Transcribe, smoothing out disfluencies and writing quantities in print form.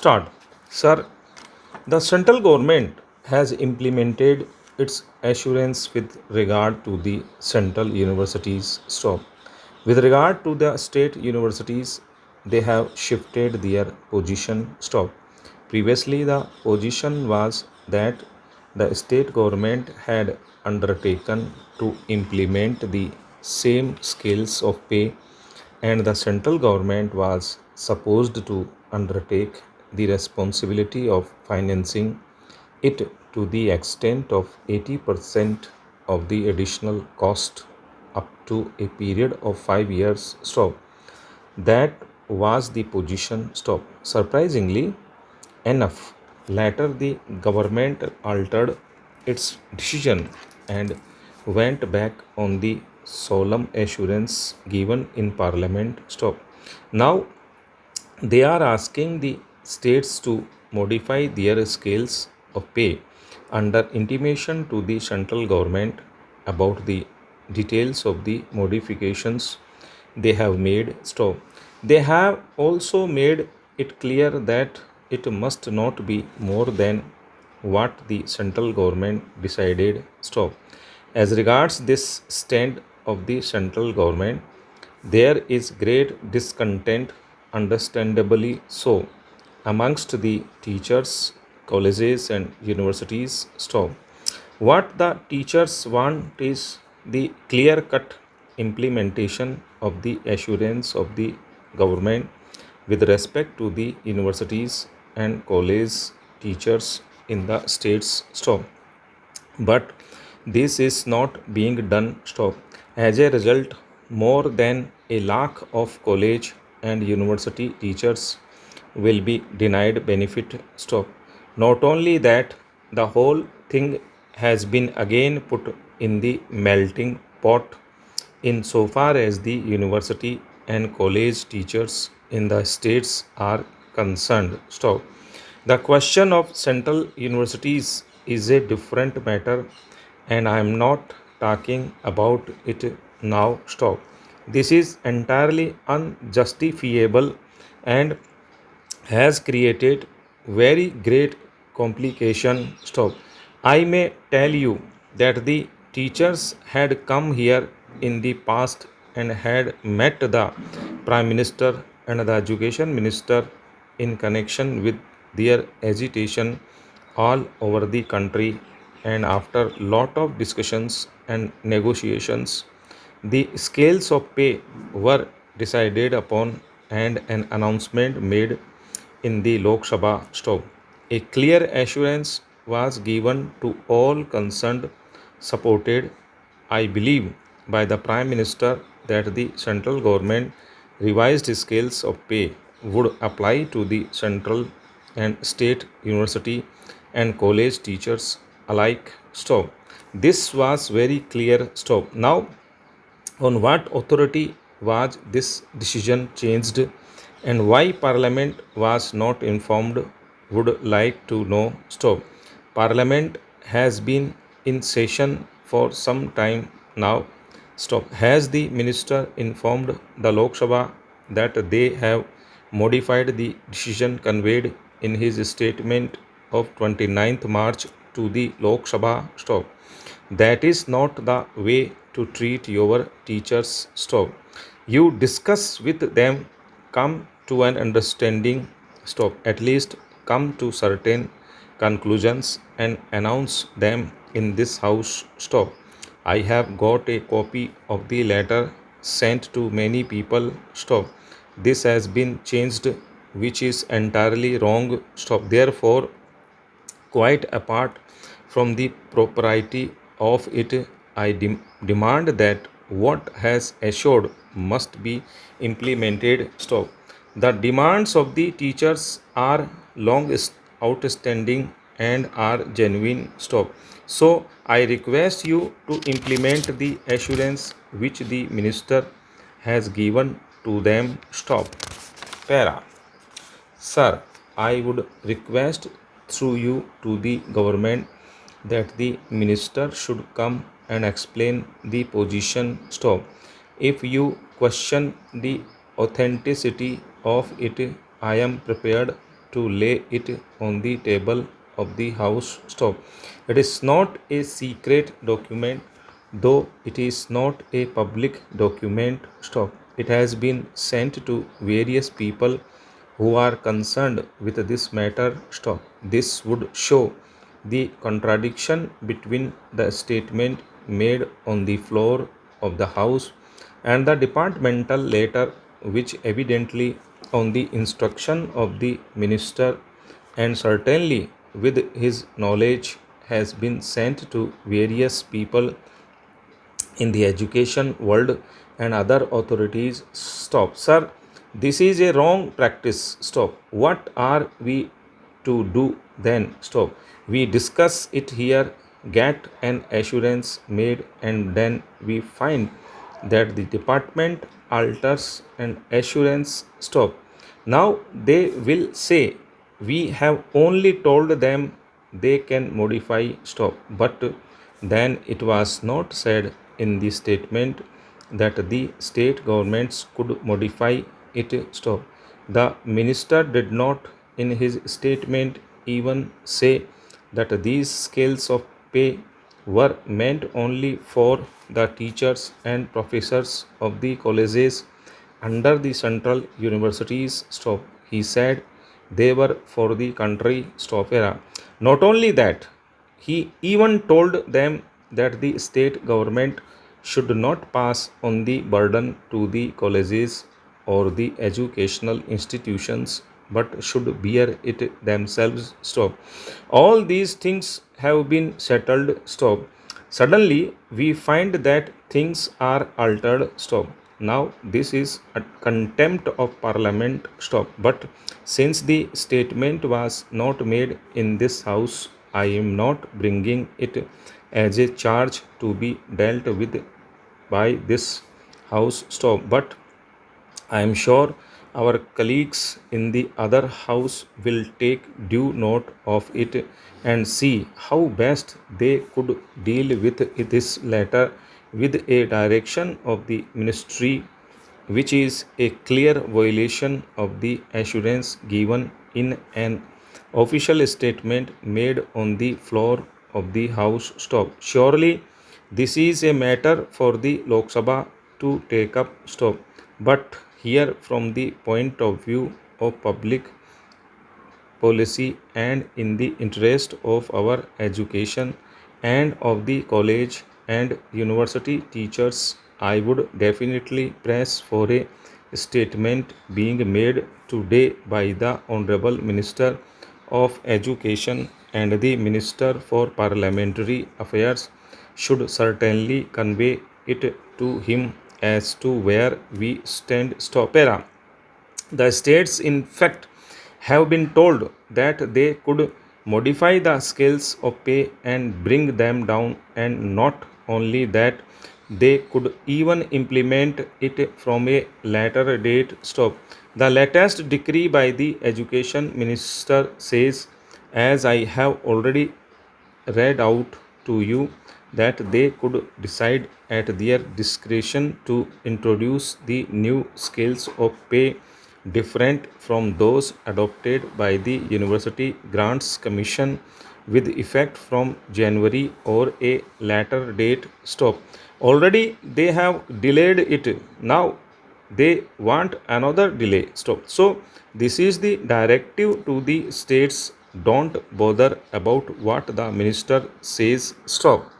Start. Sir, the central government has implemented its assurance with regard to the central universities. Stop. With regard to the state universities, they have shifted their position. Stop. Previously, the position was that the state government had undertaken to implement the same scales of pay, and the central government was supposed to undertake the responsibility of financing it to the extent of 80% of the additional cost up to a period of 5 years. Stop. That was the position. Stop. Surprisingly enough, later the government altered its decision and went back on the solemn assurance given in Parliament. Stop. Now they are asking the states to modify their scales of pay under intimation to the central government about the details of the modifications they have made. Stop. They have also made it clear that it must not be more than what the central government decided. Stop. As regards this stand of the central government, there is great discontent, understandably so, amongst the teachers, colleges, and universities. Stop. What the teachers want is the clear cut implementation of the assurance of the government with respect to the universities and college teachers in the states. Stop. But this is not being done. Stop. As a result, more than a lakh of college and university teachers will be denied benefit. Stop. Not only that, the whole thing has been again put in the melting pot insofar as the university and college teachers in the states are concerned. Stop. The question of central universities is a different matter, and I am not talking about it now. Stop. This is entirely unjustifiable and has created very great complication. Stop. I may tell you that the teachers had come here in the past and had met the prime minister and the education minister in connection with their agitation all over the country, and after lot of discussions and negotiations the scales of pay were decided upon and an announcement made in the Lok Sabha. Stop. A clear assurance was given to all concerned, supported, I believe, by the Prime Minister that the central government revised scales of pay would apply to the central and state university and college teachers alike. Stop. This was very clear. Stop. Now, on what authority was this decision changed and why Parliament was not informed? Would like to know. Stop. Parliament has been in session for some time now. Stop. Has the minister informed the Lok Sabha that they have modified the decision conveyed in his statement of 29th March to the Lok Sabha? Stop. That is not the way to treat your teachers. Stop. You discuss with them, come to an understanding. Stop. At least come to certain conclusions and announce them in this house. Stop. I have got a copy of the letter sent to many people. Stop. This has been changed, which is entirely wrong. Stop. Therefore, quite apart from the propriety of it, I demand that what has assured must be implemented. Stop. The demands of the teachers are long outstanding and are genuine. Stop. So I request you to implement the assurance which the minister has given to them. Stop. Para. Sir, I would request through you to the government that the minister should come and explain the position. Stop. If you question the authenticity of it, I am prepared to lay it on the table of the House. Stop. It is not a secret document, though it is not a public document. Stop. It has been sent to various people who are concerned with this matter. Stop. This would show the contradiction between the statement made on the floor of the House and the departmental letter, which evidently, on the instruction of the minister and certainly with his knowledge, has been sent to various people in the education world and other authorities. Stop, sir. This is a wrong practice. Stop. What are we to do then? Stop. We discuss it here, get an assurance made, and then we find that the department alters an assurance. Stop. Now they will say we have only told them they can modify. Stop. But then it was not said in the statement that the state governments could modify it. Stop. The minister did not in his statement even say that these scales of pay were meant only for the teachers and professors of the colleges under the central universities. Stop. He said they were for the country. Stop. Era. Not only that, he even told them that the state government should not pass on the burden to the colleges or the educational institutions but should bear it themselves. Stop. All these things have been settled. Stop. Suddenly we find that things are altered. Stop. Now this is a contempt of parliament. Stop. But since the statement was not made in this house, I am not bringing it as a charge to be dealt with by this house. Stop. But I am sure our colleagues in the other house will take due note of it and see how best they could deal with this letter with a direction of the ministry, which is a clear violation of the assurance given in an official statement made on the floor of the House. Stop. Surely this is a matter for the Lok Sabha to take up. Stop. But here, from the point of view of public policy and in the interest of our education and of the college and university teachers, I would definitely press for a statement being made today by the Honorable Minister of Education, and the Minister for Parliamentary Affairs should certainly convey it to him as to where we stand. Stop. Era. The states, in fact, have been told that they could modify the scales of pay and bring them down, and not only that, they could even implement it from a later date. Stop. The latest decree by the education minister says, as I have already read out to you, that they could decide at their discretion to introduce the new scales of pay different from those adopted by the University Grants Commission with effect from January or a later date. Stop. Already they have delayed it. Now they want another delay. Stop. So this is the directive to the states. Don't bother about what the minister says. Stop.